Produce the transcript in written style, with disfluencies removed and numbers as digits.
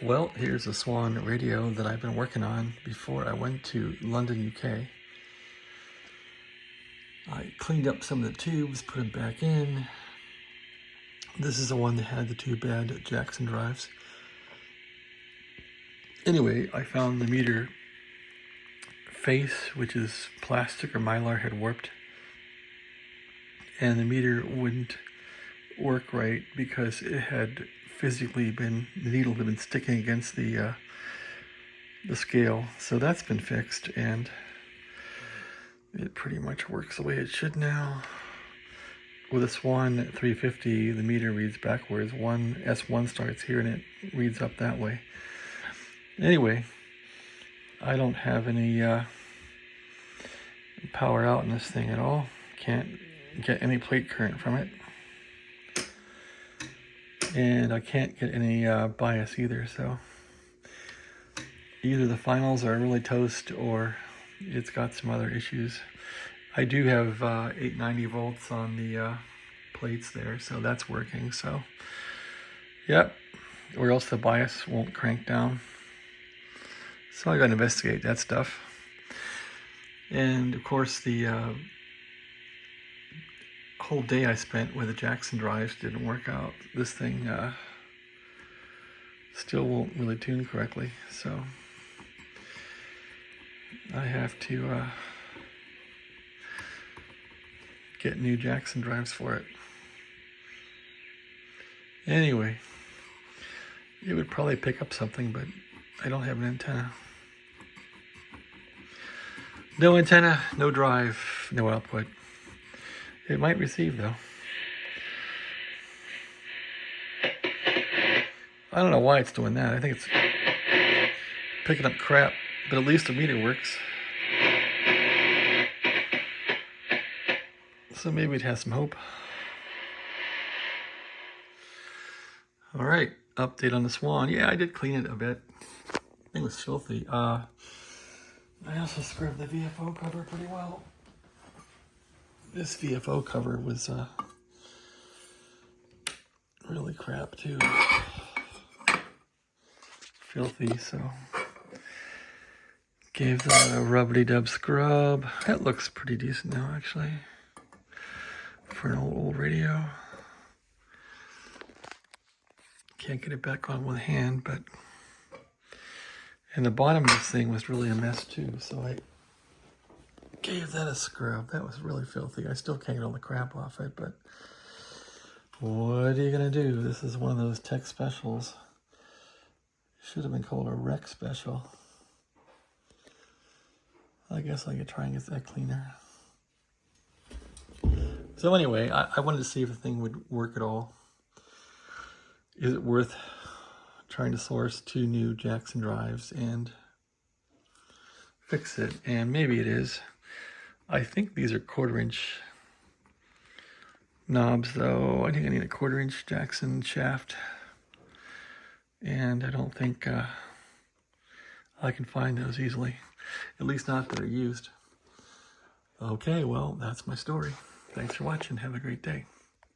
Well, here's a Swan radio that I've been working on before I went to London, UK. I cleaned up some of the tubes, put them back in. This is the one that had the two bad Jackson drives. Anyway, I found the meter face, which is plastic or mylar, had warped. And the meter wouldn't work right because it had physically been, the needle had been sticking against the scale. So that's been fixed and it pretty much works the way it should now. With a Swan 350, the meter reads backwards. S1 starts here and it reads up that way. Anyway, I don't have any power out in this thing at all. Can't get any plate current from it. And I can't get any bias either, so either the finals are really toast or it's got some other issues. I do have 890 volts on the plates there, so that's working. So, yep, or else the bias won't crank down. So I gotta investigate that stuff. And of course, the whole day I spent with the Jackson drives didn't work out. This thing still won't really tune correctly, so I have to get new Jackson drives for it. Anyway, it would probably pick up something, but I don't have an antenna. No antenna, no drive, no output. It might receive though. I don't know why it's doing that. I think it's picking up crap, but at least the meter works. So maybe it has some hope. All right, update on the Swan. Yeah, I did clean it a bit. I think it was filthy. I also scrubbed the VFO cover pretty well. This VFO cover was really crap too. Filthy, so gave that a rubbity-dub scrub. That looks pretty decent now, actually, for an old radio. Can't get it back on one hand, but and the bottom of this thing was really a mess too, so I gave that a scrub. That was really filthy. I still can't get all the crap off it, but what are you gonna do? This is one of those tech specials. Should have been called a rec special. I guess I could try and get that cleaner. So anyway, I wanted to see if the thing would work at all. Is it worth trying to source 2 new Jackson drives and fix it? And maybe it is. I think these are 1/4-inch knobs though. I think I need a 1/4-inch Jackson shaft. And I don't think I can find those easily. At least not that are used. Okay, well, that's my story. Thanks for watching. Have a great day.